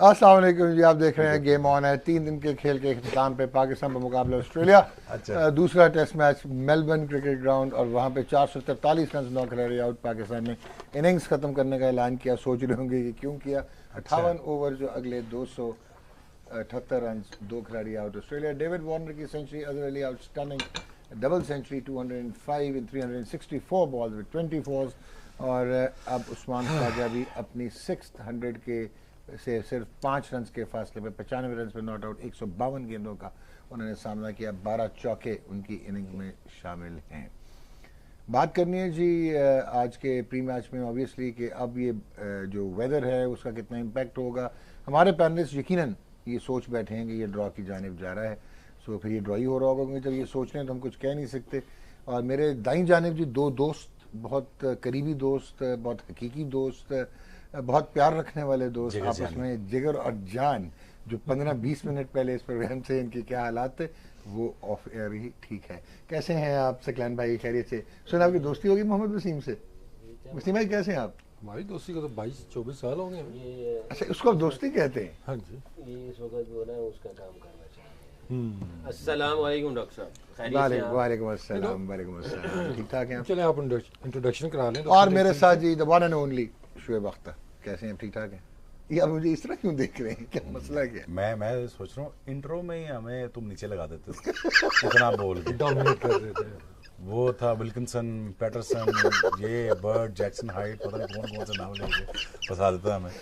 अस्सलाम वालेकुम जी, आप देख रहे हैं गेम ऑन है। 3 दिन के खेल के इख्तिताम पे पाकिस्तान का मुकाबला ऑस्ट्रेलिया। दूसरा test match Melbourne cricket ground और वहाँ पे 443 रन 9 खिलाड़ी आउट। पाकिस्तान ने इनिंग्स खत्म करने का ऐलान किया। सोच रहे होंगे कि क्यों किया। 58 ओवर जो अगले 278 रन 2 खिलाड़ी आउट। ऑस्ट्रेलिया डेविड वार्नर की century, Azhar Ali out stunning double century 205 in 364 balls with 24 और अब उस्मान ख्वाजा भी अपनी 600 के से सिर्फ 5 रन के फासले पे 95 रन पे नॉट आउट। 152 गेंदों का उन्होंने सामना किया। 12 चौके उनकी इनिंग में शामिल हैं। बात करनी है जी आज के प्री मैच में ऑब्वियसली कि अब ये जो वेदर है उसका कितना इम्पैक्ट होगा। हमारे पैनलिस्ट यकीनन ये सोच बैठे हैं कि ये ड्रॉ की जानिब जा रहा है, सो फिर ये ड्रॉ ही हो रहा होगा, क्योंकि जब ये सोच रहे हैं तो हम कुछ कह नहीं सकते। और मेरे दाईं जानिब जी 2 दोस्त, बहुत करीबी दोस्त, बहुत हकीकी दोस्त, बहुत प्यार रखने वाले दोस्त, आपस में जिगर और जान, जो 15-20 मिनट पहले इस प्रोग्राम से इनके क्या हालात थे वो ऑफ एयर ही ठीक है। कैसे हैं आप सकलान भाई? खैरियत से? सुना आपकी दोस्ती होगी मोहम्मद वसीम से। वसीम भाई कैसे हैं आप? हमारी दोस्ती को तो 22-24 साल हो गए। अच्छा, उसको आप दोस्ती कहते हैं? हाँ जी, ये इस वक्त जो है उसका काम करना चाहिए। अस्सलाम वालेकुम डॉक्टर साहब। वालेकुम अस्सलाम। वालेकुम अस्सलाम। ठीक ठाक हैं आप? चले आप इंट्रोडक्शन करा लें। और मेरे साथ जी the one and only Shoaib Akhtar. कैसे हैं? ठीक ठाक हैं? ये आप मुझे इस तरह क्यों देख रहे हैं? क्या मसला क्या? मैं सोच रहा हूँ इंट्रो में ही हमें तुम नीचे लगा देते इतना बोल के डोमिनेट कर देते हैं। वो था विल्किंसन, पैटरसन, ये बर्ड, जैक्सन हाइट, पता नहीं कौन कौन सा नाम लेके फंसा देता हमें।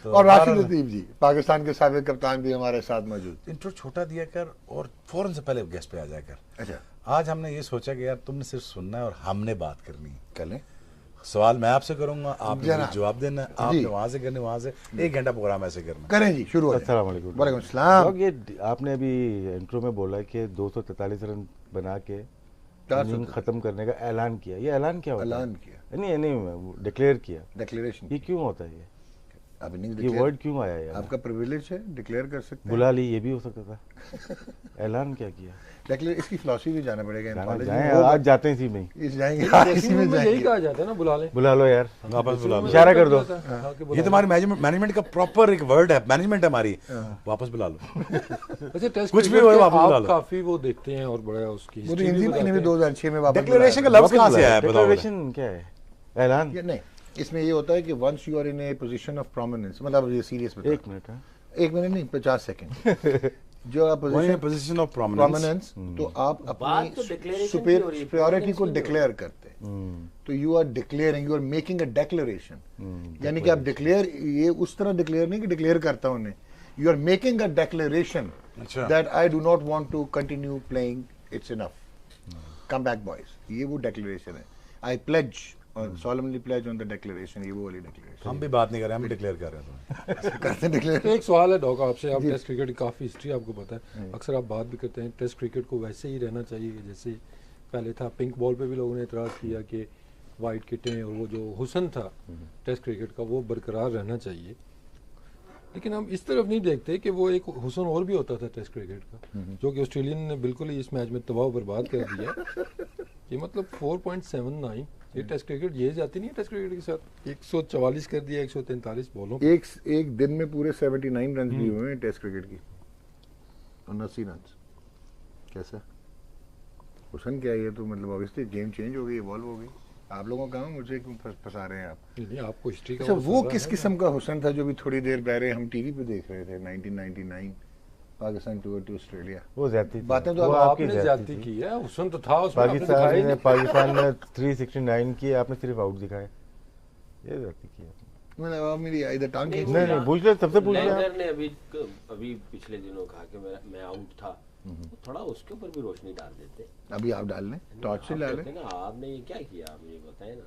तो और राशिद लतीफ जी पाकिस्तान के साबिक कप्तान भी हमारे साथ मौजूद। इंट्रो छोटा दिया कर और फौरन से पहले गेस्ट पे आ जाया कर। अच्छा, आज हमने ये सोचा कि यार तुमने सिर्फ सुनना है और हमने बात करनी है। करें सवाल मैं आपसे करूंगा, आपने जवाब देना है, आपने वहां से करने, वहां से 1 घंटा प्रोग्राम ऐसे करना। करें जी, शुरू। अस्सलाम वालेकुम। वालेकुम सलाम। ये आपने अभी इंट्रो में बोला कि 243 रन बना के इनिंग खत्म करने का ऐलान किया। ये ऐलान क्या होता है? ऐलान किया नहीं डिक्लेयर किया। डिक्लेरेशन। ये क्यों होता है? अब ये वर्ड क्यों आया है? आपका प्रिविलेज है, डिक्लेयर कर सकते हैं। बुला ली, ये भी हो सकता था। ऐलान क्या किया? डिक्लेयर, इसकी फिलॉसफी भी जाना पड़ेगा। आज जाते हैं इसी में, इस जाएंगे, इसी में यही कहा जाता है ना, बुला लो यार, वापस बुला लो, इशारा कर दो। ये तुम्हारी मैनेजमेंट का प्रॉपर एक वर्ड है, मैनेजमेंट है हमारी। वापस बुला लो। अच्छा, टेस्ट कुछ भी हो वापस बुला लो। काफी वो देखते हैं और बड़ा उसकी हिंदी में 2006 में वापस। डिक्लेरेशन का लफ्ज कहां से आया? डिक्लेरेशन क्या है? ऐलान नहीं, इसमें ये होता है कि once you are in a position of prominence, मतलब ये सीरियस बता। 1 मिनट नहीं, 50 सेकंड। जो आप पोजीशन ऑफ प्रोमिनेंस, तो आप अपनी सुपीरियरिटी को डिक्लेयर करते हैं। तो you are declaring, you are making a declaration. यानी कि आप डिक्लेयर, ये उस तरह डिक्लेयर नहीं कि डिक्लेयर करता हूं उन्हें, you are making a declaration that I do not want to continue playing, it's enough, come back boys. ये वो डिक्लेरेशन है। आई प्लेज और solemnly pledge on the declaration, ये वो वाली डिक्लेरेशन। हम भी बात नहीं कर रहे, हम डिक्लेयर कर रहे हैं। करते डिक्लेयर। एक सवाल है डॉक आपसे, आप टेस्ट क्रिकेट की काफ़ी हिस्ट्री आपको पता है, अक्सर आप बात भी करते हैं टेस्ट क्रिकेट को वैसे ही रहना चाहिए जैसे पहले था। पिंक बॉल पे भी लोगों ने इतराज़ किया कि वाइट किटें और वो जो हुस्न था टेस्ट क्रिकेट का वो बरकरार रहना चाहिए, लेकिन हम इस तरफ नहीं देखते कि वो एक हुस्न और भी होता था टेस्ट क्रिकेट का, जो कि ऑस्ट्रेलियन ने बिल्कुल ही इस मैच में तबाह बर्बाद कर दिया। ये मतलब 4.79 ये टेस्ट क्रिकेट ये जाती नहीं है टेस्ट क्रिकेट के साथ। 144 कर दिया 143 बॉलों। एक दिन में पूरे 79 रन भी हुए हैं टेस्ट क्रिकेट की, 79 रन। कैसा हुसन क्या? ये तो मतलब ऑब्वियसली गेम चेंज हो गई, इवॉल्व हो गई। आप लोगों का मुझे क्यों फंसा रहे हैं आप? नहीं, आपको हिस्ट्री का। अच्छा, वो किस किस्म का हुसन था जो भी थोड़ी देर पहले हम टीवी पे देख रहे थे? 1999 पाकिस्तान टूर टू ऑस्ट्रेलिया। वो ज्यादती बातें तो आपने ज्यादती की है। हुसन तो था उसमें, पाकिस्तान ने 369 किए, आपने सिर्फ आउट दिखाए। ये ज्यादती की मतलब मेरी इधर टांग खींच। नहीं पूछ ले, सबसे पूछ ले। ने अभी पिछले दिनों कहा कि मैं आउट था, थोड़ा उसके ऊपर भी रोशनी डाल देते। अभी आप डाल लें, टॉर्च से डाल लें। आपने ये क्या किया, आप ये बताएं ना।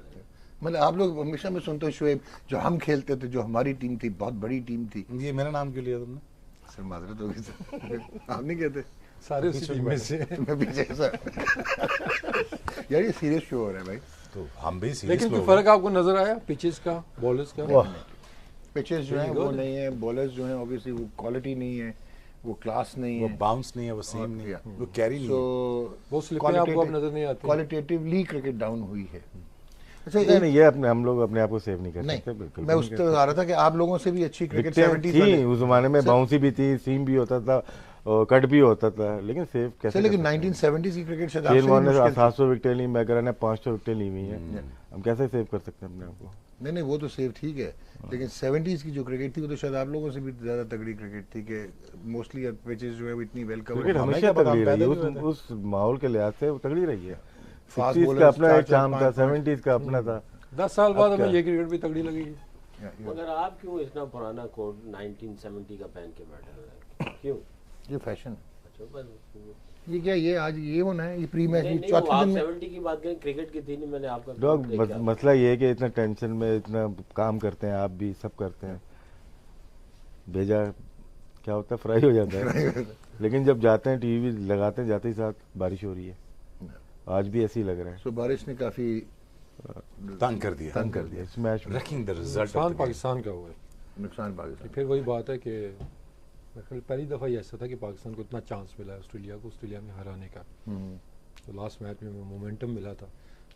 मतलब आप लोग हमेशा मैं सुनता हूँ शुएब, जो हम खेलते थे, जो हमारी टीम थी, बहुत बड़ी टीम थी। ये मेरा नाम क्यों लिया तुमने? सर माजरत होगी सर, आप नहीं कहते? सारे उसी टीम में से मैं पीछे सर। यार ये सीरियस शो हो रहा है भाई। तो हम भी सीरियस। लेकिन कोई फर्क आपको नजर आया पिचेस का, बॉलर्स का? पिचेस जो है वो नहीं है, बॉलर्स जो है ऑब्वियसली वो क्वालिटी नहीं है, वो क्लास नहीं है, वो बाउंस नहीं है, वो सीम नहीं है, वो कैरी नहीं है, वो स्लिपें आपको अब नजर नहीं आती। क्वालिटेटिवली क्रिकेट डाउन हुई है। अच्छा नहीं नहीं, ये अपने हम लोग अपने आप को सेव नहीं कर नहीं, सकते, बिल्कुल मैं भी उस नहीं तरह आ रहा था कि आप लोगों से भी अच्छी कर क्रिकेट सकते। 70s थी वाले उस जमाने में, बाउंसी भी थी, सीम भी होता था, और कट भी होता था, लेकिन सेव सर, कैसे लेकिन कर सकते हैं? 1970s की क्रिकेट शायद शेन आपसे भी वॉर्न ने मुश्किल थी। 700 विकेटें ली, मैकरा ने 500 विकेटें ली हुई हैं, हम कैसे सेव कर सकते हैं अपने आप को? नहीं नहीं, वो तो सेव ठीक है, लेकिन 70s की जो क्रिकेट थी वो तो शायद आप लोगों से भी ज्यादा तगड़ी क्रिकेट थी कि मोस्टली पिचेस जो है वो इतनी वेल क्रिकेट कवर्ड। हमेशा क्या पता, तगड़ी हम रही है, पैदल ही उस माहौल के लिहाज से वो तगड़ी रही है। Fast 60s bowlers, का अपना एक 4-4, चार्म था, 5-5 70s का अपना था। 10 साल बाद अब हमें क्या? ये क्रिकेट भी तगड़ी लगी है। मगर आप क्यों इतना पुराना कोट 1970 का पहन के बैठे हुए हैं? क्यों? ये फैशन, अच्छा बस ये क्या, ये आज ये होना है, ये प्री मैच नहीं, भी नहीं, वो चौथे आप दिन में। 70 की बात करें, क्रिकेट की थी नहीं, मैंने आपका डॉग कोट लेके मसला ये है कि इतना टेंशन में इतना काम करते हैं, आप भी सब करते हैं, भेजा क्या होता है, फ्राई हो जाता है। लेकिन जब जाते हैं टीवी लगाते हैं, जाते ही साथ बारिश हो रही है, आज भी ऐसे ही लग रहा है। सो बारिश ने काफी तंग कर दिया, तंग कर दिया, इस मैच में रैकिंग द रिजल्ट नुकसान पाकिस्तान का हुआ है। नुकसान पाकिस्तान। फिर वही बात है कि मेरे ख्याल पहली दफ़ा ही ऐसा था कि पाकिस्तान को इतना चांस मिला है ऑस्ट्रेलिया को, ऑस्ट्रेलिया में हराने का। तो लास्ट मैच में मोमेंटम मिला था,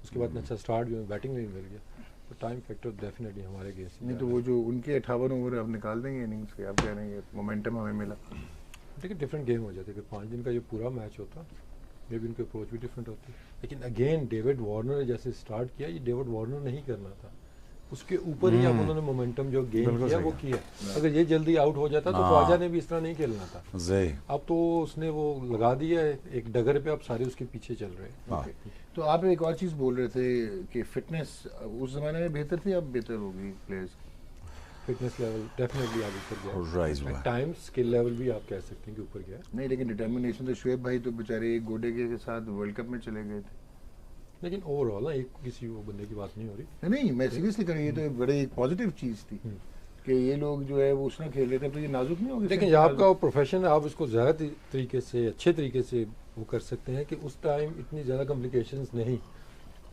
उसके बाद अच्छा स्टार्ट भी, बैटिंग में भी मिल गया, तो टाइम फैक्टर डेफिनेटली हमारे अगेंस्ट नहीं तो वो जो उनके 58 ओवर अब निकाल देंगे इनिंग्स के, आप कह रहे हैं मोमेंटम हमें मिला। देखिए डिफरेंट गेम हो जाती है, अगर 5 दिन का जो पूरा मैच होता मे भी उनकी अप्रोच भी डिफरेंट होती। लेकिन अगेन डेविड वार्नर ने जैसे स्टार्ट किया, ये डेविड वार्नर नहीं करना था, उसके ऊपर ही अब उन्होंने मोमेंटम जो गेम बिल्कुल किया सही वो किया। अगर ये जल्दी आउट हो जाता तो ख्वाजा ने भी इस तरह नहीं खेलना था। जी अब तो उसने वो लगा दिया है एक डगर पे, अब सारे उसके पीछे चल रहे हैं। हाँ। तो आप एक और चीज़ बोल रहे थे कि फिटनेस उस जमाने में बेहतर थी, अब बेहतर होगी प्लेयर्स। फिटनेस लेवल डेफिनेटली आगे ऊपर राइज गया, हुआ। टाइम स्किल लेवल भी आप कह सकते हैं कि ऊपर गया। नहीं लेकिन डिटर्मिनेशन तो शुएब भाई तो बेचारे एक गोडे के साथ वर्ल्ड कप में चले गए थे। लेकिन ओवरऑल ना एक किसी वो बंदे की बात नहीं हो रही। नहीं मैं सीरियसली कर रही, ये तो एक बड़े एक पॉजिटिव चीज़ थी कि ये लोग जो है वो उसने खेल रहे थे, तो ये नाजुक नहीं होगी। लेकिन ये आपका प्रोफेशन है, आप इसको ज़्यादा तरीके से अच्छे तरीके से वो कर सकते हैं कि उस टाइम इतनी ज़्यादा कॉम्प्लिकेशंस नहीं,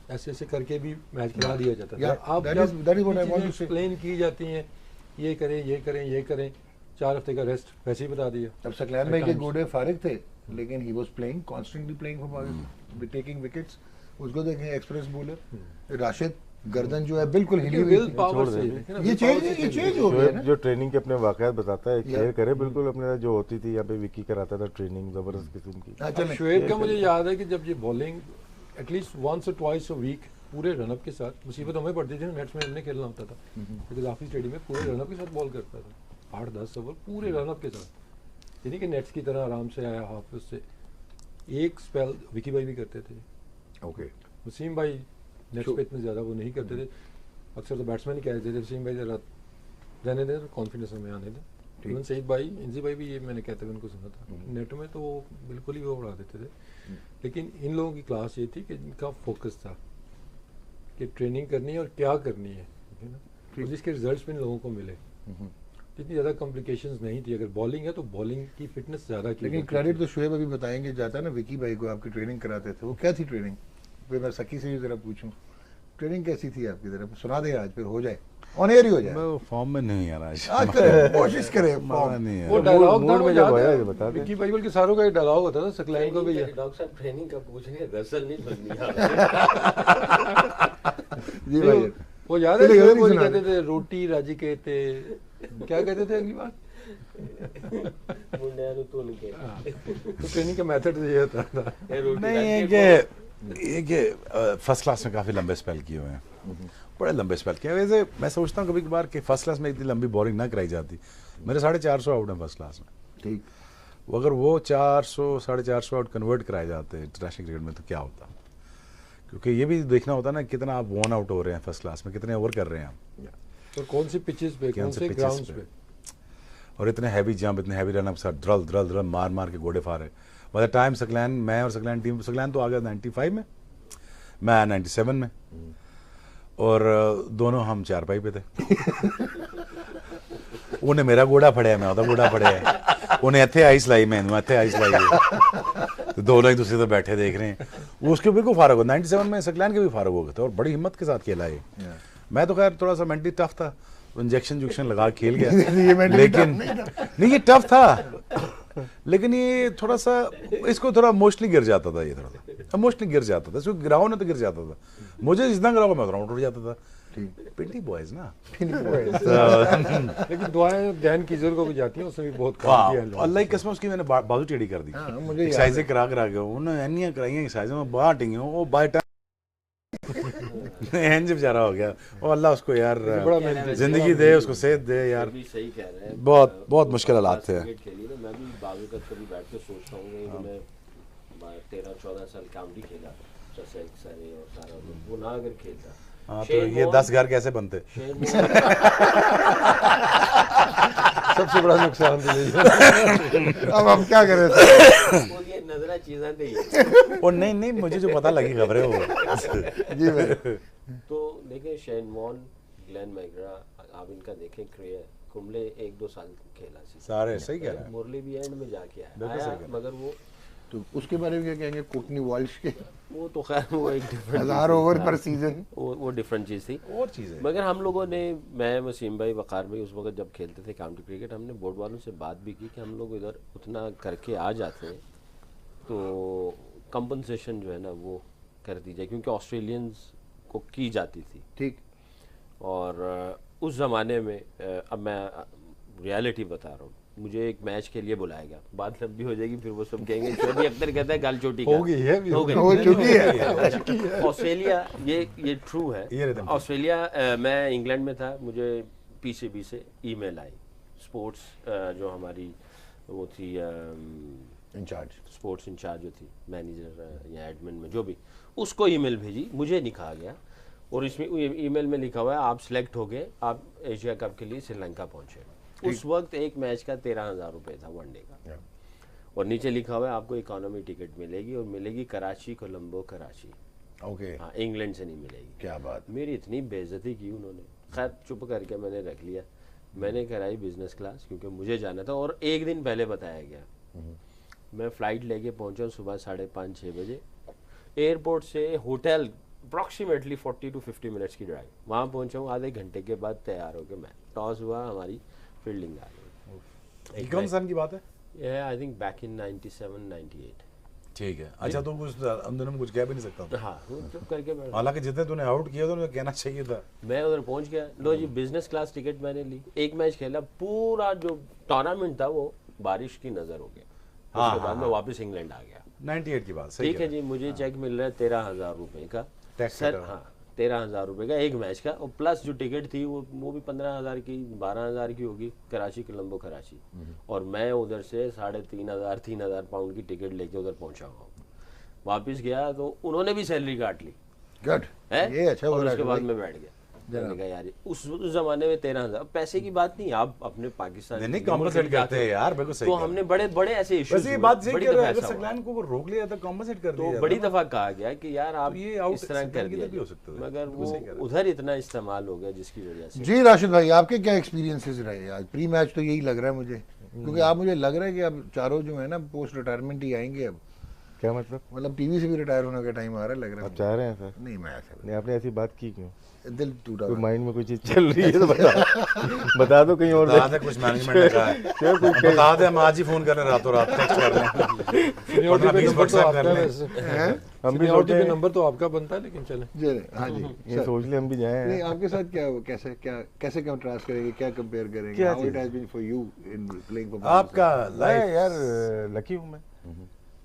ऐसे ऐसे करके भी मैच खिला दिया जाता था। Yeah, आप that is what I want to say. Explain की जाती हैं, ये करें ये करें ये करें, 4 हफ्ते का रेस्ट वैसे ही बता दिया। अब सकलैन भाई के गोडे फारिग थे, लेकिन he was playing constantly playing for Pakistan, taking wickets. उसको देखें एक्सप्रेस बॉलर राशिद गर्दन जो है बिल्कुल हिली हुई विल थी। पावर से ये चेंज हो गया ना। जो ट्रेनिंग के अपने वाकयात बताता है, शेयर Yeah. करे बिल्कुल अपने, जो होती थी यहाँ पे विकी कराता था ट्रेनिंग जबरदस्त किस्म की। हाँ, अब चलें। शुएब का मुझे याद है कि जब ये बॉलिंग एटलीस्ट वंस और ट्वाइस अ वीक पूरे रनअप के साथ, मुसीबत हमें पड़ती थी ना, नेट्स में हमने खेलना होता था, क्योंकि काफी स्टेडियम में पूरे रनअप के साथ बॉल करता था, 8-10 ओवर पूरे रनअप के साथ, यानी कि नेट्स की तरह आराम से आया हाफ से। एक स्पेल विकी भाई भी करते थे, ओके वसीम भाई नेट्स पे इतने ज़्यादा वो नहीं करते थे, अक्सर तो बैट्समैन ही कह देते थे वसीम भाई जरा रहने दें, कॉन्फिडेंस हमें आने दें। इवन सईद भाई, इंजी भाई भी ये मैंने कहते हुए उनको सुना था, नेट में तो वो बिल्कुल ही वो उड़ा देते थे। लेकिन इन लोगों की क्लास ये थी कि इनका फोकस था कि ट्रेनिंग करनी है और क्या करनी है ना, तो जिसके रिजल्ट्स भी इन लोगों को मिले। इतनी ज़्यादा कॉम्प्लिकेशंस नहीं थी, अगर बॉलिंग है तो बॉलिंग की फिटनेस ज़्यादा की लेकिन जाती क्रेडिट थी। तो शुएब अभी बताएंगे, जाता है ना विकी भाई को आपकी ट्रेनिंग कराते थे, वो क्या थी ट्रेनिंग? फिर मैं सकी से भी जरा पूछूं, ट्रेनिंग कैसी थी आपकी, जरा सुना दें आज, फिर हो जाए ऑन एयर ही हो जाए। मैं फॉर्म में नहीं आ रहा आज करें, कोशिश करें मारा form। नहीं वो है। डायलॉग मूड में जब आया, बता दें। विकी भाई बल्कि सारों का एक डायलॉग होता था, सकलैन को भी है। डॉक्टर साहब ट्रेनिंग का पूछ रहे हैं, रसल नहीं बननी है। जी भाई वो याद है चलिए, शुएब नहीं वो सुना कहते थे रोटी राजी कहते, क्या कहते थे अगली बार? मुंडिया तो उनके तो ट्रेनिंग का मेथड ये होता था। ये रोटी नहीं राजी ये कि फर्स्ट क्लास में काफ़ी लंबे स्पेल किए हुए हैं, बड़े लंबे स्पेल किए। वैसे मैं सोचता हूँ कभी कभार कि फर्स्ट क्लास में इतनी लंबी बॉलिंग ना कराई जाती। मेरे 450 आउट हैं फर्स्ट क्लास में, ठीक। वो अगर वो 400 450 आउट कन्वर्ट कराए जाते इंटरनेशनल क्रिकेट में तो क्या होता। क्योंकि ये भी देखना होता है ना कितना आप वन आउट हो रहे हैं फर्स्ट क्लास में, कितने ओवर कर रहे हैं आप, और कौन सी पिचेस पे, कौन से pitches ग्राउंड्स पे। पे। और इतने हैवी जंप, इतने हैवी रन साथ ड्रल ड्रल ड्रल मार मार के घोड़े फारे। बाय द टाइम सकलैन, मैं और सकलैन टीम, सकलैन तो आ गया 95 में, मैं 97 में, और दोनों हम चारपाई पे थे। उन्हें मेरा गोड़ा फड़िया, मैं ਉਹਦਾ गोड़ा फड़िया, उन्हें इतने आइस लाई, मैं इतने आइस लाई है, तो दोनों एक दूसरे से बैठे देख रहे हैं। वो उसके बिल्कुल फारग हो, 97 में सकलैन के भी फारग हो गए थे, और बड़ी हिम्मत के साथ खेला है। मैं तो खैर थोड़ा सा मेंटली टफ था, इंजेक्शन जुक्शन लगा खेल गया, लेकिन नहीं ये टफ था, लेकिन ये थोड़ा सा इसको थोड़ा मोस्टली गिर जाता था ये थोड़ा सा। इमोशनली गिर जाता था, उसको गिराओ ना तो गिर जाता था, मुझे जितना गिराओ मैं उतना उठ जाता था। पिंडी बॉयज ना। लेकिन दुआएं ध्यान कीजर को भी जाती हैं, उसने भी बहुत काम किया है। अल्लाह की कसम उसकी मैंने बाजू टेढ़ी कर दी, मुझे एक्सरसाइजें करा करा के उन्होंने एनियां कराई एक्सरसाइजें में बाहर टिंगी वो बाय टाइम एंज बेचारा हो गया। और अल्लाह उसको यार जिंदगी दे, उसको सेहत दे यार। भी सही कह रहे हैं, बहुत बहुत मुश्किल हालात थे। क्रिकेट खेली ना, मैं भी बावजूद कभी बैठ के सोचता हूँ कि मैं 13-14 साल काउंटी खेला, ससेक्स सारे और सारा, वो ना अगर खेलता। हाँ तो ये 10 घर कैसे बनते? सबसे बड़ा नुकसान तो यही है। अब हम क्या करें? वो ये नजरा चीज़ें नहीं और नहीं मुझे जो पता लगी खबरें वो जी भाई। तो देखें शेन वॉर्न, ग्लेन मैकग्रा, आप इनका देखें करियर, कुंबले 1-2 साल खेला सी, सारे सही कह रहे हैं। मुरली भी एंड में जाके बिल्कुल आया, सही कह रहे हैं। मगर वो तो उसके बारे में क्या कहेंगे? कोटनी वॉल्श के वो तो खैर वो एक डिफरेंट 1000 ओवर पर सीजन, वो डिफरेंट चीज़ थी। और चीज़ें मगर हम लोगों ने, मैं, वसीम भाई, वक़ार भाई, उस वक्त जब खेलते थे काउंटी क्रिकेट, हमने बोर्ड वालों से बात भी की कि हम लोग इधर उतना करके आ जाते हैं तो कंपनसेशन जो है ना वो कर दी जाए, क्योंकि ऑस्ट्रेलियंस को की जाती थी। ठीक। और उस ज़माने में अब मैं रियलिटी बता रहा हूँ, मुझे एक मैच के लिए बुलाया गया, बात लंबी हो जाएगी फिर वो सब कहेंगे शोएब अख्तर कहता है गाल चोटी हो गई है, हो गई, हो चुकी है। ऑस्ट्रेलिया, ये ट्रू है। ये रहता है। ऑस्ट्रेलिया, मैं इंग्लैंड में था, मुझे पीसीबी से ईमेल आई, स्पोर्ट्स जो हमारी वो थी इंचार्ज, स्पोर्ट्स इंचार्ज जो थी, मैनेजर या एडमिन में जो भी, उसको ईमेल भेजी, मुझे नहीं कहा गया, और इसमें ईमेल में लिखा हुआ है आप सिलेक्ट हो गए, आप एशिया कप के लिए श्रीलंका पहुंचे। उस वक्त एक मैच का 13,000 रुपये था वनडे का, और नीचे लिखा हुआ है आपको इकोनॉमी टिकट मिलेगी, और मिलेगी कराची, कोलंबो कराची। ओके, हाँ, इंग्लैंड से नहीं मिलेगी। क्या बात। मेरी इतनी बेइज्जती की उन्होंने, खैर चुप करके मैंने रख लिया। मैंने कराई बिजनेस क्लास क्योंकि मुझे जाना था, और एक दिन पहले बताया गया। मैं फ़्लाइट लेके पहुंचा सुबह 5:30-6 बजे, एयरपोर्ट से होटल अप्रॉक्सीमेटली 40 to 50 मिनट्स की ड्राइव, वहाँ पहुंचा हूँ, आधे घंटे के बाद तैयार होकर मैं, टॉस हुआ, हमारी फील्डिंग आ गई। कौन सन की बात है? ये आई थिंक बैक इन 97-98। ठीक है। अच्छा तो कुछ अंदर में कुछ कह भी नहीं सकता था। हाँ, वो चुप करके बैठ, हालांकि जितने तूने आउट किया था उन्हें कहना चाहिए था। मैं उधर पहुंच गया, लो जी बिजनेस क्लास टिकट मैंने ली, एक मैच खेला, पूरा जो टूर्नामेंट था वो बारिश की नज़र हो गया। उसके बाद मैं वापस इंग्लैंड आ गया। 98 की बात सही ठीक है जी, मुझे चेक मिल रहा है 13,000 रुपये का, टैक्स सर। हाँ, 13,000 रुपये का एक मैच का, और प्लस जो टिकट थी वो भी 15,000 की, 12,000 की होगी, कराची कोलंबो कराची। और मैं उधर से 3,500 पाउंड की टिकट लेके उधर पहुंचा हुआ हूँ। वापस गया तो उन्होंने भी सैलरी काट ली गुड, है, ये अच्छा हो और रहा उसके है बाद भाई। मैं बैठ गया। मैंने कहा यार उस ज़माने में 13,000 पैसे की बात नहीं, आप अपने पाकिस्तान नहीं कॉम्पनसेट करते हैं यार, बिल्कुल सही। तो हमने बड़े बड़े ऐसे इश्यूज, वैसे ये बात सही बड़ी कह रहे दफा हैं, अगर ऐसा हुआ। सकलान को रोक लिया तो कॉम्पनसेट कर दिया तो जाता बड़ी ना। दफा कहा गया कि यार आप तो ये आउट इस तरह कर सकलान की दिया, तरफ भी हो सकता था। मगर बिल्कुल वो सही कह रहे हैं। उधर इतना इस्तेमाल हो गया जिसकी वजह से। जी राशिद भाई, आपके क्या एक्सपीरियंसेस रहे आज प्री मैच? तो यही लग रहा है मुझे, क्योंकि आप, मुझे लग रहा है कि अब चारों जो है ना पोस्ट रिटायरमेंट ही आएंगे अब, क्या मतलब? मतलब टीवी से भी रिटायर होने का टाइम आ रहा है, लग रहा आप है। चाह रहे हैं सर? नहीं, मैं ऐसा नहीं, आपने ऐसी बात की क्यों? दिल टूटा कोई हुआ। माइंड में कोई चीज चल रही है तो बता दो कहीं और। बता दे कुछ मैनेजमेंट ने कहा है। बता दे, हम आज ही फोन कर रहे हैं, रातों रात टेक्स्ट कर रहे हैं। सीनियरिटी पे 20 नंबर तो WhatsApp आपका कर है लें। वैसे, हम भी सीनियरिटी सोचे पे नंबर तो आपका बनता है, लेकिन चले। जी हाँ जी, ये सोच ले हम भी जाए नहीं, आपके साथ क्या, कैसे कंट्रास्ट करेंगे, क्या कंपेयर करेंगे? क्या हाउ इट चीज़? Has been for you in playing for आपका मैं लाइफ यार लकी हूँ मैं।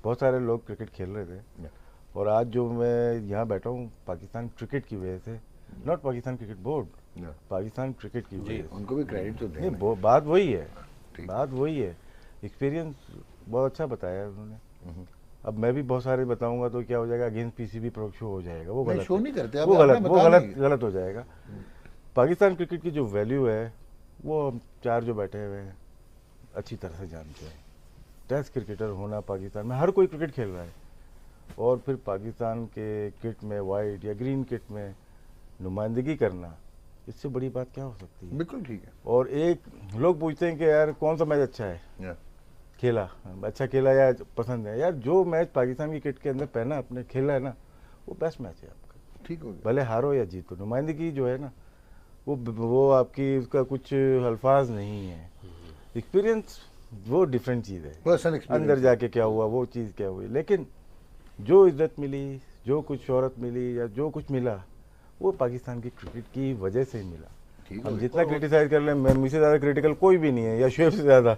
बहुत सारे लोग क्रिकेट खेल रहे थे, और आज जो मैं यहाँ बैठा हूँ पाकिस्तान क्रिकेट की वजह से, not Pakistan cricket board, Pakistan cricket की वजह से। उनको भी क्रेडिट तो नहीं, दें। बात वही है, ठीक। बात वही है। एक्सपीरियंस बहुत अच्छा बताया उन्होंने। अब मैं भी बहुत सारे बताऊंगा तो क्या हो जाएगा, अगेंस्ट पीसीबी प्रो शो हो जाएगा, वो नहीं, गलत शो है। नहीं करते आप, वो आपने गलत, वो बता गलत नहीं। गलत हो जाएगा। पाकिस्तान क्रिकेट की जो वैल्यू है वो हम चार जो बैठे हुए हैं अच्छी तरह से जानते हैं। टेस्ट क्रिकेटर होना पाकिस्तान में, हर कोई क्रिकेट खेल रहा है, और फिर पाकिस्तान के किट में, वाइट या ग्रीन किट में नुमाइंदगी करना, इससे बड़ी बात क्या हो सकती है? बिल्कुल ठीक है। और एक लोग पूछते हैं कि यार कौन सा मैच अच्छा है, या, खेला अच्छा खेला या पसंद है। यार जो मैच पाकिस्तान की किट के अंदर पहना आपने, खेला है ना, वो बेस्ट मैच है आपका, ठीक हो गया। भले हारो या जीतो। नुमाइंदगी जो है ना, वो आपकी, उसका कुछ अल्फाज नहीं है। एक्सपीरियंस वो डिफरेंट चीज़ है, पर्सनल एक्सपीरियंस। अंदर जाके क्या हुआ वो चीज़ क्या हुई। लेकिन जो इज्जत मिली, जो कुछ शोहरत मिली या जो कुछ मिला, वो पाकिस्तान की क्रिकेट की वजह से ही मिला। हम जितना क्रिटिसाइज कर लें, मैं मुझसे ज़्यादा क्रिटिकल कोई भी नहीं है, या शुएब से ज़्यादा,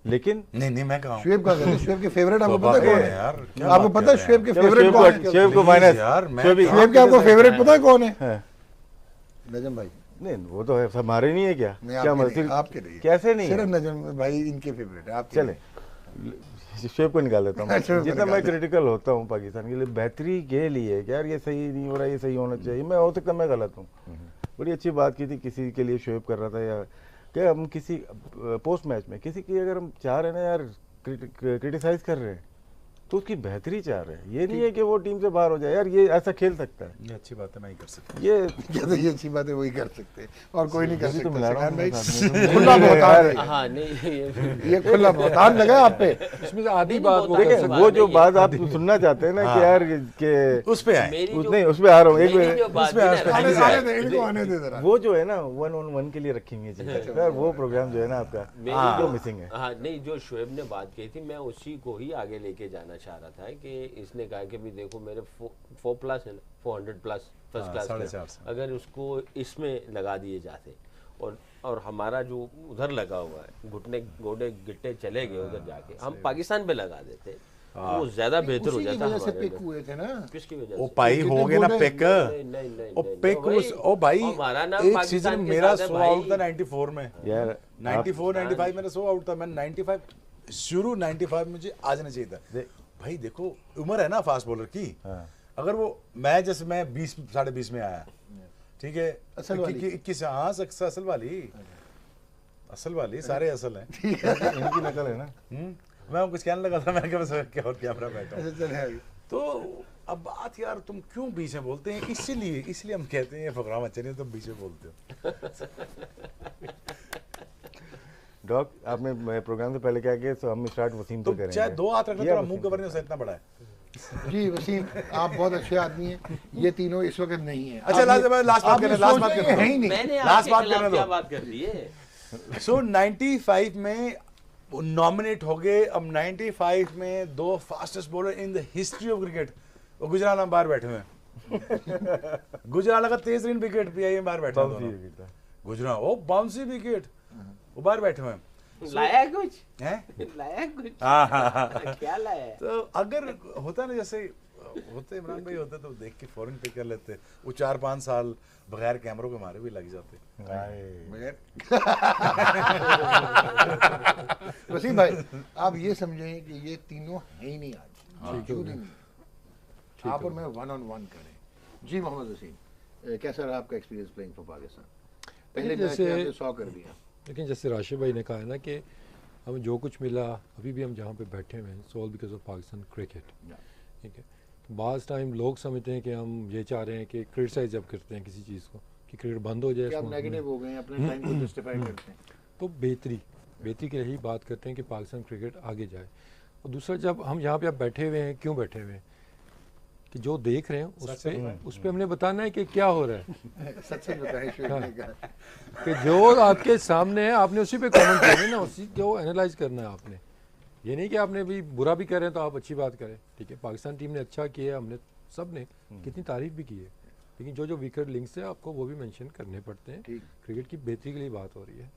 लेकिन नहीं मैं कहूँ शुएब का कहते शुएब के फेवरेट आपको पता है कौन है यार, क्या आपको बात पता है कर रहे शुएब के चलो, फेवरेट कौन है शुएब को Please माइनस, यार, मैं शुएब के आपको फेवरेट पता है कौन है है। नजम भाई नहीं वो तो है, हमारे नहीं है क्या? नहीं, क्या आपके मतलब नहीं, आपके नहीं है। कैसे नहीं सिर्फ है? नजम भाई इनके फेवरेट है आपके चले शुएब को निकाल देता हूँ। शुएब को जितना मैं निकाल क्रिटिकल होता हूँ पाकिस्तान के लिए, बेहतरी के लिए कि यार ये सही नहीं हो रहा, ये सही होना चाहिए, मैं हो सकता मैं गलत हूँ। बड़ी अच्छी बात की थी, किसी के लिए शुएब कर रहा था, या क्या हम किसी पोस्ट मैच में किसी की अगर हम चाह रहे हैं ना यार, क्रिटिसाइज कर रहे हैं तो उसकी बेहतरी चाह रहे हैं, ये नहीं है कि वो टीम से बाहर हो जाए। यार ये ऐसा खेल सकता है, ये अच्छी बात है, मैं ही कर सकता ये क्या तो ये अच्छी बात है, वही कर सकते हैं और कोई नहीं कर तो सकता मिला रहा सलमान हूँ भाई खुला बहुतान है हाँ नहीं ये खुला बहुतान लगा आप पे इसमें से आधी नहीं, बात वो नहीं, कर देखें, सकते वो नहीं जो है। बात आप सुनना चाहते हैं ना कि यार के उस पे आए मेरी उस जो नहीं, उस पे आ रहा हूँ एक मेरी मिनट। जो बात इसमें है आज ना, आने से दे इनको आने दे जरा वो जो है ना 1-on-1 के लिए रखी हुई चीज़ यार, वो प्रोग्राम जो है ना आपका मेरी जो मिसिंग है। हाँ नहीं, जो शुएब ने बात की थी मैं उसी को ही आगे लेके जाना चाह रहा था कि इसने कहा कि भी देखो मेरे 4+ है ना, 400+ फर्स्ट क्लास 450 में, अगर उसको इसमें लगा दिए जाते और हमारा जो उधर लगा हुआ है घुटने गोडे गिट्टे चले गए उधर जाके, हम पाकिस्तान पे लगा देते तो वो ज्यादा बेहतर हो उसी की जाता वजह से हमारे पिक लिए। हुए थे ना किसकी वजह ओ से? भाई हो गए ना पिक नहीं, नहीं, नहीं, ओ नहीं, पिक भाई, ओ भाई हमारा नाम एक पाकिस्तान सीजन के मेरा साथ है 100 भाई। आउट था 94 में, यार 94 95 मेरा 100 आउट था, मैं 95 शुरू 95 मुझे आ जाना चाहिए था। भाई देखो उम्र है ना फास्ट बॉलर की, अगर वो मैं जैसे मैं 20 20.5 में आया, ठीक है, असल वाली। 21 हाँ असल वाली सारे असल हैं। इनकी नकल है ना। मैं कुछ कहने लगा था, मैंने कहा बस क्या और कैमरा बैठा हूँ। अच्छा चल है तो अब बात यार तुम क्यों बीच में बोलते हैं, इसलिए हम कहते हैं ये प्रोग्राम अच्छा नहीं, तुम बीच में बोलते हो। डॉग आपने प्रोग्राम से पहले क्या किया, तो हम स्टार्ट वसीम से तुम करेंगे। चाहे 2 हाथ रखना, या थोड़ा वसीम मुंह से कवर नहीं हो सकता, इतना बड़ा है। जी वसीम आप बहुत अच्छे आदमी हैं, ये तीनों इस वक्त नहीं है अच्छा, लास्ट बात करने दो। है ही नहीं मैंने लास्ट आपके बात खिलाफ करने दो। क्या बात कर दी है? सो 95 में नॉमिनेट हो गए, अब 95 में 2 fastest bowler in the history of cricket, वो गुजराल हम बाहर बैठे हुए हैं। गुजराल का 13 विकेट पीआई में बाहर बैठे हैं दोनों। गुजराल ओ बाउंसी विकेट, वो बाहर बैठे हुए हैं। लाया कुछ हैं? लाया कुछ हाँ। क्या लाया? तो अगर होता ना जैसे होते इमरान भाई होते तो देख के फौरन पे कर लेते, वो 4-5 साल बगैर कैमरों के हमारे भी लग जाते। मगर वसीम भाई आप ये समझें कि ये तीनों है ही नहीं आज, मौजूद ही नहीं। आप और मैं 1-on-1 करें। जी मोहम्मद वसीम कैसा रहा आपका एक्सपीरियंस प्लेइंग फॉर पाकिस्तान? पहले मैच में आपने 100 कर दिया, लेकिन जैसे राशिद भाई ने कहा है ना कि हमें जो कुछ मिला, अभी भी हम जहाँ पे बैठे हुए हैं, all because of Pakistan cricket, ठीक है। तो बाज़ टाइम लोग समझते हैं कि हम ये चाह रहे हैं कि क्रिटिसाइज जब करते हैं किसी चीज़ को कि क्रिकेट बंद हो जाए, कि आप इसको नेगेटिव हो गए अपने टाइम को जस्टिफाई करते हैं। तो बेहतरी के लिए ही बात करते हैं कि पाकिस्तान क्रिकेट आगे जाए। और दूसरा, जब हम यहाँ पे आप बैठे हुए हैं, क्यों बैठे हुए हैं कि जो देख रहे हैं उस पे हमने बताना है कि क्या हो रहा है, सच सच बताएं शुरू में का कि जो आपके सामने है आपने उसी पे कमेंट करना है ना, उसी को एनालाइज करना है आपने। ये नहीं कि आपने भी बुरा भी कर रहे हैं तो आप अच्छी बात करें, ठीक है। पाकिस्तान टीम ने अच्छा किया, हमने सब ने कितनी तारीफ भी की है, लेकिन जो वीकर लिंक्स है आपको वो भी मेंशन करने पड़ते हैं। ठीक। क्रिकेट की बेहतरी के लिए बात हो रही है,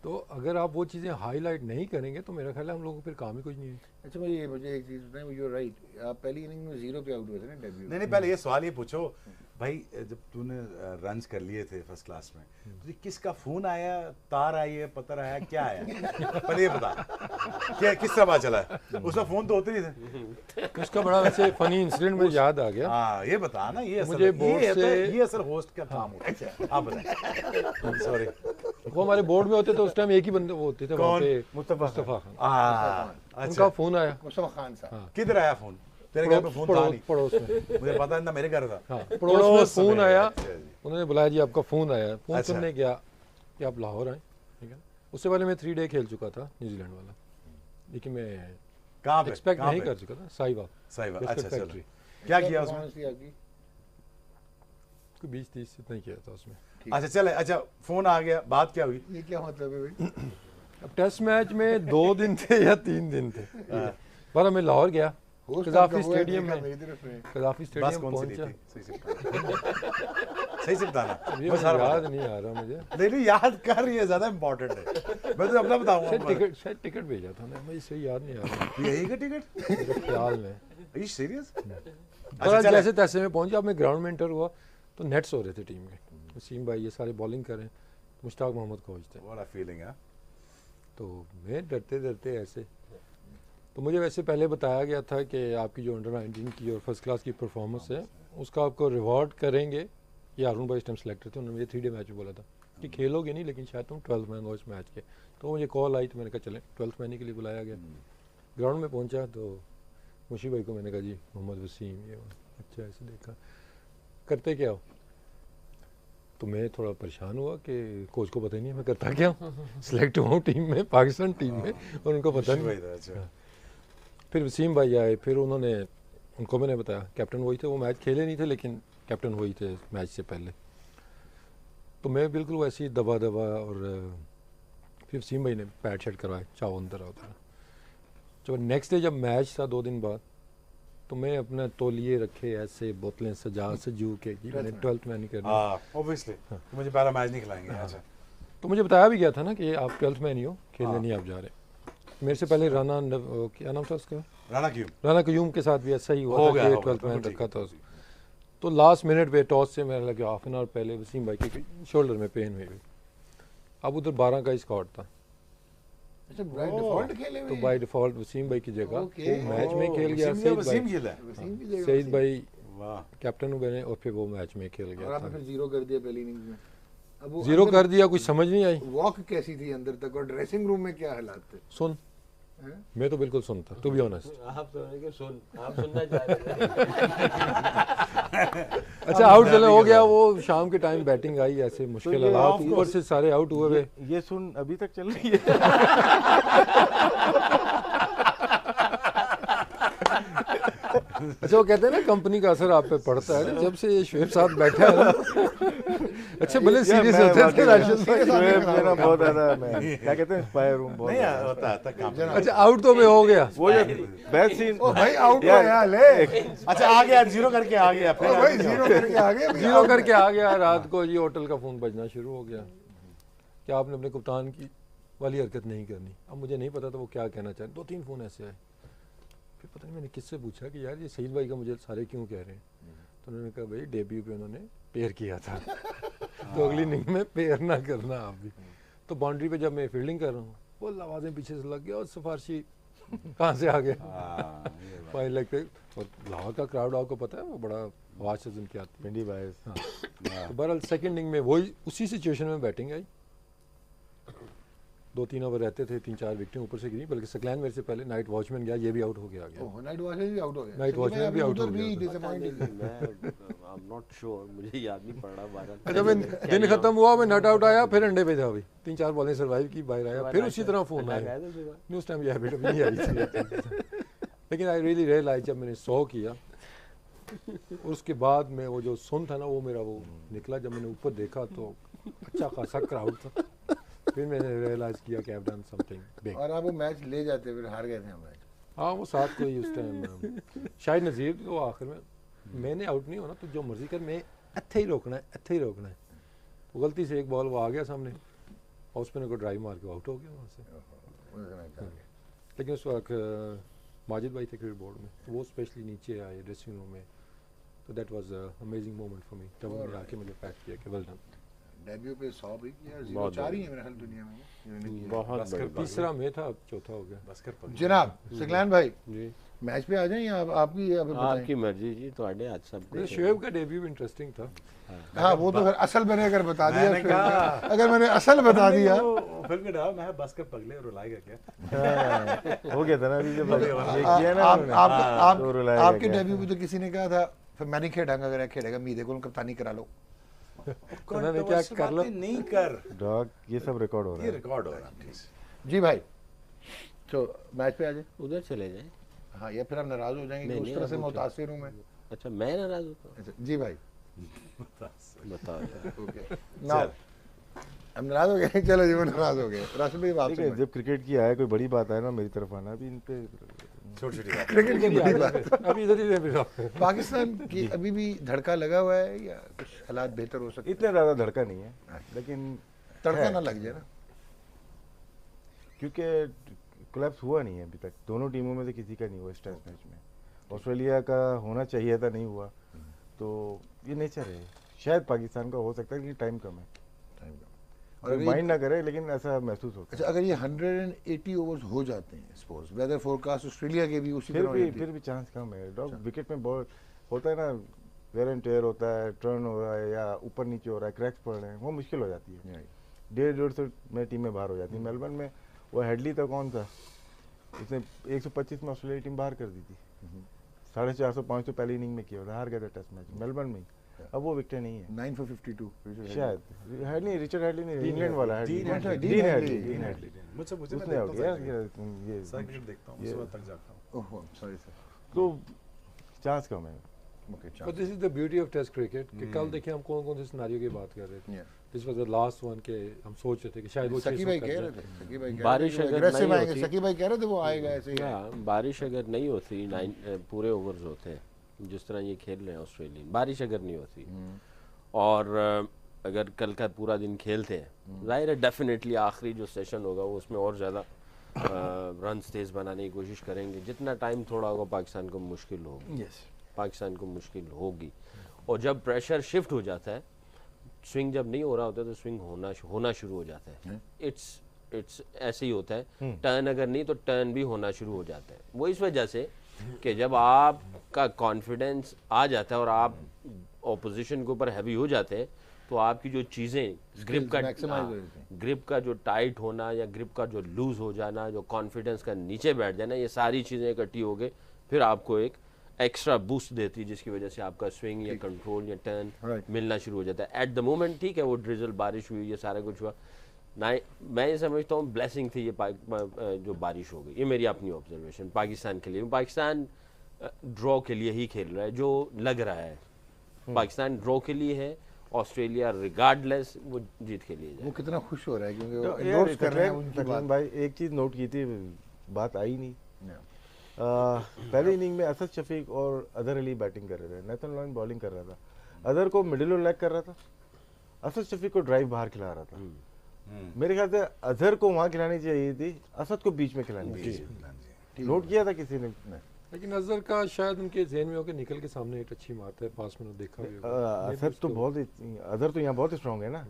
तो अगर आप वो चीज़ें हाईलाइट नहीं करेंगे तो मेरा ख्याल है हम लोगों को फिर काम ही कुछ नहीं है। अच्छा मुझे एक चीज़ बताएं, यू आर राइट, आप पहली इनिंग में 0 पे आउट हुए थे ना डेब्यू। नहीं पहले ये सवाल ये पूछो भाई, जब तूने रन्स कर लिए थे फर्स्ट क्लास में, तुझे किसका फोन आया, तार आई है, पत्थर आया, क्या आया? पहले ये बता, क्या किस तरह पता चला? उसका फोन तो होते ही थे। उसका बड़ा वैसे फनी इंसिडेंट मुझे याद आ गया। हाँ ये बता ना, ये मुझे बोर्ड से- ये असल होस्ट का काम होता है। आप बताएं। सॉरी, वो हमारे बोर्ड में होते तो उस टाइम एक ही बंदे वो होते थे वहाँ कौन? पे, मुस्तफा खान। अच्छा उनका फोन आया मुस्तफा खान साहब। किधर आया फोन? तेरे घर पे फोन था नहीं? पड़ोस में, मुझे पता है ना, मेरे घर था। हाँ पड़ोस में फोन आया, अच्छा जी। उन्होंने बुलाया जी आपका फोन आया। फोन अच्छा। सुनने गया कि आप लाहौर आए, ठीक है। उससे पहले मैं 3 डे खेल चुका था न्यूजीलैंड वाला, लेकिन मैं कहाँ पे? एक्सपेक्ट कहाँ नहीं पे? कर चुका था। साहिबाग सही बात। बिस्किट अच्छा चलो, फैक्ट्री, क्या किया उसमें? परफॉर्मेंस थी आपकी? कोई 20-30 इतना ही किया था उसमें। अच्छा चले, अच्छा फोन आ गया, बात क्या हुई? ये क्या मतलब है भाई? अब टेस्ट मैच में 2 दिन थे या 3 दिन थे, बारह मैं लाहौर गया, होस्ट कज़ाफ़ी आपका वो है, स्टेडियम देखा में मेरी तरफ से। कज़ाफ़ी बस स्टेडियम कौन सी ली पहुंचा। थी सही से बताना। सही से बताना ये बस सारा याद बता। नहीं आ रहा मुझे। नहीं नहीं याद कर, ये ज्यादा इंपॉर्टेंट है, मैं तो अपना बताऊंगा। शायद टिकट भेजा था ना, मुझे सही याद नहीं आ रहा यही का टिकट? मेरे ख्याल में। Are you serious? पर जैसे तैसे में पहुंचा, अब मैं ग्राउंड में एंटर हुआ तो नेट्स हो रहे थे टीम के। वसीम भाई ये सारे बॉलिंग कर रहे हैं, मुश्ताक मोहम्मद कोच थे। What a feeling है। तो मैं डरते डरते ऐसे, तो मुझे वैसे पहले बताया गया था कि आपकी जो अंडर 19 की और फर्स्ट क्लास की परफॉर्मेंस है उसका आपको रिवॉर्ड करेंगे। ये हारून भाई इस टाइम सेलेक्टर थे, उन्होंने मुझे 3 डे मैच में बोला था कि खेलोगे नहीं लेकिन शायद तुम 12th मैन हो इस मैच के। तो मुझे कॉल आई तो मैंने कहा चलें 12th मैन के लिए बुलाया गया। ग्राउंड में पहुंचा तो मुशी भाई को मैंने कहा जी मोहम्मद वसीम ये वो। अच्छा ऐसे देखा, करते क्या हो? तो मैं थोड़ा परेशान हुआ कि कोच को पता ही नहीं है मैं करता क्या हूँ। सिलेक्ट हुआ हूँ टीम में, पाकिस्तान टीम में, और उनको पता नहीं। अच्छा। फिर वसीम भाई आए, फिर उन्होंने, उनको मैंने बताया, कैप्टन वही थे, वो मैच खेले नहीं थे लेकिन कैप्टन वही थे मैच से पहले। तो मैं बिल्कुल वैसे ही दबा दबा, और फिर वसीम भाई ने पैड शैड करवाए, चाव अंदर होता। जब नेक्स्ट डे जब मैच था 2 दिन बाद, तो मैं अपना तौलिए रखे ऐसे बोतलें सजा सजू के जी मैंने 12th मैन ही करना। हाँ ऑब्वियसली मुझे पहला मैच नहीं खिलाएंगे। अच्छा तो मुझे बताया भी गया था ना कि आप 12th मैन ही हो, खेलने नहीं आप जा रहे। मेरे से पहले क्या नाम था उसका, राना क्यूम के साथ भी ऐसा ही हुआ था कि 12th मैन रखा था। तो लास्ट मिनट पे टॉस से मेरे लगे हाफ एन आवर पहले वसीम भाई की शोल्डर में पेन हुई। अब उधर 12 का स्कॉट था, अच्छा बाय डिफॉल्ट खेले हुए तो हैं? बाय डिफॉल्ट वसीम भाई की जगह ओके। वो मैच में खेल गया। वसीम खेला है। वसीम की जगह सईद वसीम। भाई वाह कैप्टन बने और फिर वो मैच में खेल और गया आपने था। फिर जीरो कर दिया पहली इनिंग्स में। अब वो जीरो अंदर कर दिया, कुछ समझ नहीं आई। वॉक कैसी थी अंदर तक, और ड्रेसिंग रूम में क्या हालात थे? सुन, हैं? मैं तो बिल्कुल सुनता, टू बी ऑनेस्ट। आप सुनना चाह रहे थे। अच्छा आउट चले हो गया, वो शाम के टाइम बैटिंग आई, ऐसे मुश्किल ये हालात, of ऊपर से सारे आउट हुए हुए। ये सुन अभी तक चल रही है। अच्छा वो कहते हैं ना कंपनी का असर आप पे पड़ता है, जब से ये शुएब साहब बैठा है ना। अच्छा भले सीरियस मैं होते थे वाकई राशिद भाई। शुएब मेरा बहुत ज्यादा, मैं क्या कहते हैं इंस्पायर हूँ बहुत नहीं ज्यादा। होता था काम। अच्छा आउट तो मैं हो गया। वो जो बेस्ट सीन ओ भाई आउट यार, हुआ ले। अच्छा आ गया, जीरो करके आ गया ओ फिर। भाई जीरो करके आ गए। जीरो करके आ गया, रात को जी होटल का फोन बजना शुरू हो गया कि आपने अपने कप्तान की वाली हरकत नहीं करनी। अब मुझे नहीं पता था वो क्या कहना चाह रहे, 2-3 फोन ऐसे आए। फिर पता नहीं मैंने किससे पूछा कि यार ये सईद भाई का मुझे सारे क्यों कह रहे हैं। तो उन्होंने कहा भाई डेब्यू पे उन्होंने पेयर किया था तो अगली इनिंग में पेयर ना करना आप भी। तो बाउंड्री पे जब मैं फील्डिंग कर रहा हूँ वो आवाज़ें पीछे से लग गया, और सिफारशी कहाँ से आ गया भाई लेग पे। और लाहौर का क्राउड आपको पता है वो बड़ा आवाज़ से सुन के आती है। पिंडी बायस तो बहरहाल सेकंड इनिंग में वही उसी सिचुएशन में बैटिंग आई। 2-3 ओवर रहते थे, 3-4 विकेटें ऊपर से गिरी, बल्कि सकलैन मेरे से पहले नाइट वॉचमैन गया, ये भी आउट हो गया। ओह नाइट वॉचमैन भी आउट हो गया। नाइट वॉचमैन भी आउट हो उधर भी गया। डिसअपॉइंटिंग। मैं आई एम नॉट श्योर, मुझे याद नहीं पड़ रहा। 12 जब दिन खत्म हुआ मैं नॉट आउट आया, फिर अंडे पे था भाई, 3-4 बॉलें सर्वाइव की, बाहर आया, फिर उसी तरह फोन आया। नहीं उस टाइम ये हैबिट नहीं आई थी लेकिन आई रियली रियलाइज जब मैंने 100 किया और उसके बाद में वो जो सुन था ना वो मेरा वो निकला। जब मैंने ऊपर देखा तो अच्छा खासा क्राउड था। फिर मैंने रियलाइज किया कि I have done something big. और आप वो मैच ले जाते फिर हार गए थे हम मैच। हाँ वो साथ को ही उस टाइम शायद नज़ीर को आखिर में मैंने आउट नहीं होना तो जो मर्जी कर, मैं इत्थे ही रोकना है, इत्थे ही रोकना है। तो गलती से एक बॉल वो आ गया सामने और उस पर को ड्राइव मार के आउट हो गया वहाँ से। लेकिन उस वक्त माजिद भाई थे क्रिकेट बोर्ड में, तो वो स्पेशली नीचे आए ड्रेसिंग रूम में। तो that was amazing moment for me जब उन्होंने आके मुझे पैट किया कि वेल डन। डेब्यू पे 100 भी किया, बहुत 0-4 ही है मेरे ख्याल दुनिया में जिन्होंने किया। बहुत बड़ी बात। तीसरा में था, अब चौथा हो गया। बस्कर पर जनाब सकलैन भाई जी मैच पे आ जाएं या आपकी आप बताएं। आपकी मर्जी जी, ਤੁਹਾਡੇ हथ सब मुझे शुएब का डेब्यू भी इंटरेस्टिंग था। हाँ वो तो फिर असल मैंने अगर बता दिया मैंने फिर कहा अगर मैंने असल बता दिया फिल्म के डाल मैं बस्कर पगले रुलाएगा क्या। हाँ, हो गया था ना अभी जब ये आप किया ना आप उन्होंने। आप तो रुलाएगा आपके क्या? डेब्यू पे तो किसी ने कहा था फिर मैंने खेडांगा अगर खेडेगा मीदे को कप्तानी करा लो। तो मैंने क्या कर लो नहीं कर, डॉग ये सब रिकॉर्ड हो रहा ये है। रिकॉर्ड हो रहा है प्लीज। जी भाई तो मैच पे आ जाए। उधर चले जाए। हाँ या फिर आप नाराज हो जाएंगे कि नहीं, उस नहीं, तरह से आप मुतासिर हूँ मैं। अच्छा मैं नाराज होता अच्छा, जी भाई हूँ, बताओ यार। ओके नाउ हम नाराज हो गए। चलो जी वो नाराज हो गए। राशिद भाई ठीक है आपसे जब क्रिकेट की आए कोई बड़ी बात आए ना मेरी तरफ आना, अभी इन पे छोटी छोटी बात क्रिकेट की बड़ी बात। अभी इधर ही रह भी रहा। पाकिस्तान की अभी भी धड़का लगा हुआ है या कुछ हालात बेहतर हो सकते इतने ज़्यादा धड़का नहीं है, लेकिन हैं? तड़का है। ना लग जाए ना। क्योंकि कोलैप्स हुआ नहीं है अभी तक, दोनों टीमों में से किसी का नहीं हुआ इस टेस्ट मैच में। ऑस्ट्रेलिया का होना चाहिए था, नहीं हुआ, तो ये नेचर है। शायद पाकिस्तान का हो सकता है कि टाइम कम है, और और अगर माइंड ना करे, लेकिन ऐसा महसूस होता अच्छा, है। अगर ये 180 ओवर्स हो जाते हैं, सपोज वेदर फोरकास्ट ऑस्ट्रेलिया के भी उसी तरह हो जाती है। फिर भी चांस कम है। डॉग विकेट में बहुत होता है ना, वेयर एंड टेयर होता है, टर्न हो रहा है या ऊपर नीचे हो रहा है, क्रैक्स पड़ रहे हैं, वो मुश्किल हो जाती है। 1.5 में टीमें बाहर हो जाती हैं। मेलबर्न में वो हेडली था, कौन था, उसने 125 में ऑस्ट्रेलिया की टीम बाहर कर दी थी। 450-500 तो पहली इनिंग में किया था, हार गया था टेस्ट मैच मेलबर्न में ही। अब वो विकेट नहीं है 9 for 52 शायद, नहीं रिचर्ड हेडली नहीं, इंग्लैंड वाला है, Dean Headley. Dean Headley. Headley मुझे मुझे मैं उसने आउट देखता किया हूँ ये साइकिल देखता हूँ, ये- सुबह तक जाता हूँ। Oh sorry sir. तो चांस कम है। Okay But this is the beauty of Test cricket कि कल देखिए हम कौन कौन से सिनारियो की बात कर रहे थे। Yeah. This was the last one के हम सोच रहे थे कि शायद वो सकी 600 भाई कर कह जाए। रहे थे, सकी भाई कह बारिश रहे थे अगर aggressive नहीं आएंगे, होती- सकी भाई कह रहे थे वो आएगा ऐसे ही। हाँ, बारिश अगर नहीं होती, पूरे ओवर्स होते हैं जिस तरह ये खेल रहे हैं ऑस्ट्रेलियन, बारिश अगर नहीं होती और अगर कल का पूरा दिन खेलते हैं, जाहिर है डेफिनेटली आखिरी जो सेशन होगा वो उसमें और ज़्यादा रन्स तेज़ बनाने की कोशिश करेंगे। जितना टाइम थोड़ा होगा पाकिस्तान को मुश्किल होगी, पाकिस्तान को मुश्किल होगी। और जब प्रेशर शिफ्ट हो जाता है, स्विंग जब नहीं हो रहा होता तो स्विंग होना शुरू हो जाता है। इट्स ऐसे ही होता है। टर्न अगर नहीं तो टर्न भी होना शुरू हो जाता है। वो इस वजह से कि जब आपका कॉन्फिडेंस आ जाता है और आप ऑपोजिशन के ऊपर हैवी हो जाते हैं, तो आपकी जो चीज़ें ग्रिप का जो टाइट होना या ग्रिप का जो लूज हो जाना, जो कॉन्फिडेंस का नीचे बैठ जाना, ये सारी चीज़ें इकट्ठी हो गए फिर आपको एक एक्स्ट्रा बूस्ट देती है, जिसकी वजह से आपका स्विंग या कंट्रोल या टर्न मिलना शुरू हो जाता है। एट द मोमेंट ठीक है, वो ड्रिजल बारिश हुई, ये सारा कुछ हुआ ना, मैं ये समझता हूँ ब्लेसिंग थी ये जो बारिश हो गई। ये मेरी अपनी ऑब्जर्वेशन पाकिस्तान के लिए। पाकिस्तान ड्रॉ के लिए ही खेल रहा है, जो लग रहा है पाकिस्तान ड्रॉ के लिए है। ऑस्ट्रेलिया रिगार्डलेस वो जीत के लिए वो कितना खुश हो रहा है क्योंकि वो तो endorse कर रहे हैं उनकी बात। भाई एक चीज नोट की थी, बात आई नहीं। पहले इनिंग में असद शफीक और अजहर अली बैटिंग कर रहे थे, नेथन लॉयन बॉलिंग कर रहा था, अजहर को मिडिल लेग कर रहा था, असद शफीक को ड्राइव बाहर खिला रहा था। मेरे ख्याल से अजहर को वहां खिलानी चाहिए थी, असद को बीच में खिलानी चाहिए। नोट किया था किसी ने? लेकिन अजहर का शायद उनके जहन में हो कि निकल के सामने एक अच्छी मारता है, पास में देखा भी होगा। असद तो बहुत अजहर तो यहाँ बहुत स्ट्रांग है ना,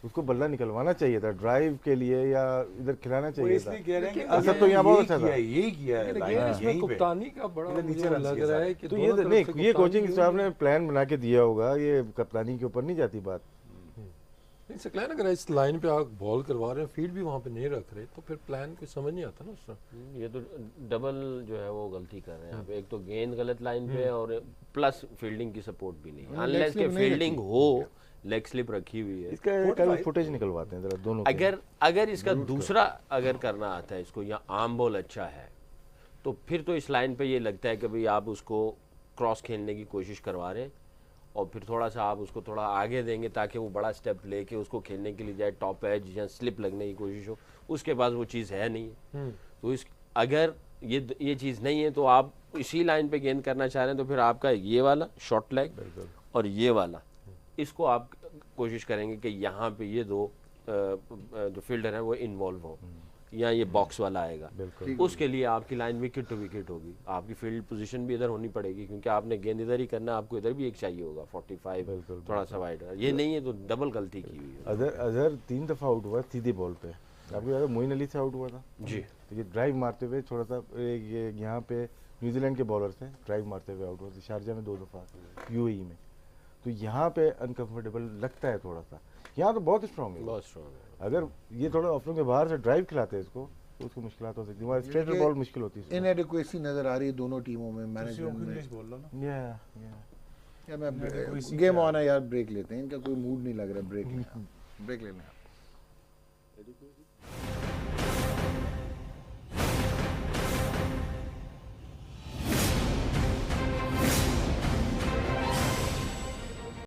उसको बल्ला निकलवाना चाहिए था ड्राइव के लिए या इधर खिलाना वो चाहिए था। इसलिए कह रहे हैं कि असद तो यहाँ बहुत अच्छा था। यही किया है, लेकिन लाइन इसमें यहीं पे। कप्तानी का बड़ा नीचे मुझे रन लग किए रहा है सारे। कि तो दोनों ये तरफ नहीं, से ये कप्तानी कोचिंग भी स्टाफ हुई। ने प्लान बना के दिया होगा, ये कप्तानी के ऊपर नहीं जाती बात। नहीं सकला अगर इस लाइन पे आप बॉल करवा रहे हैं, फील्ड भी वहाँ पे नहीं रख रहे, तो फिर प्लान कोई समझ नहीं आता ना उसका। ये तो डबल जो है वो गलती कर रहे हैं आप। एक तो गेंद गलत लाइन पे और प्लस फील्डिंग की सपोर्ट भी नहीं, leg अनलेस slip के नहीं फील्डिंग हो, लेग स्लिप रखी हुई है। इसका कल फुटेज निकलवाते हैं जरा दोनों के। अगर इसका दूसरा अगर करना आता है इसको, या आर्म बॉल अच्छा है, तो फिर तो इस लाइन पे ये लगता है कि भाई आप उसको क्रॉस खेलने की कोशिश करवा रहे हैं और फिर थोड़ा सा आप उसको थोड़ा आगे देंगे ताकि वो बड़ा स्टेप लेके उसको खेलने के लिए जाए, टॉप एज या स्लिप लगने की कोशिश हो, उसके पास वो चीज़ है नहीं है। तो इस अगर ये चीज़ नहीं है तो आप इसी लाइन पे गेंद करना चाह रहे हैं, तो फिर आपका ये वाला शॉर्ट लेग और ये वाला, इसको आप कोशिश करेंगे कि यहाँ पे ये दो जो फील्डर हैं वो इन्वॉल्व हो, या ये बॉक्स वाला आएगा, उसके लिए आपकी लाइन विकेट टू विकेट होगी, आपकी फील्ड पोजीशन भी इधर होनी पड़ेगी क्योंकि आपने गेंद इधर ही करना, आपको इधर भी एक चाहिए होगा 45 थोड़ा सा वाइड। ये नहीं है तो डबल गलती की हुई है। अजहर 3 दफा आउट हुआ सीधी बॉल पे, आपको याद है मोइन अली से आउट हुआ था जी। तो ये ड्राइव मारते हुए थोड़ा सा ये यहाँ पे न्यूजीलैंड के बॉलर से ड्राइव मारते हुए आउट हुआ था, शारजा में 2 दफा, यूएई में। तो यहाँ पे अनकंफर्टेबल लगता है थोड़ा सा, यहाँ तो बहुत स्ट्रॉन्ग है, बहुत स्ट्रॉन्ग है। अगर ये थोड़ा ऑफरों के बाहर से ड्राइव खिलाते हैं इसको तो उसको मुश्किल हो सकती है, स्ट्रेटर बॉल मुश्किल होती है। इनएडिक्वेसी नजर आ रही है दोनों टीमों में मैनेजमेंट में। इंग्लिश बोल लो ना। या मैं गेम ऑन है यार, ब्रेक लेते हैं, इनका कोई मूड नहीं लग रहा, ब्रेक लेना, ब्रेक लेना।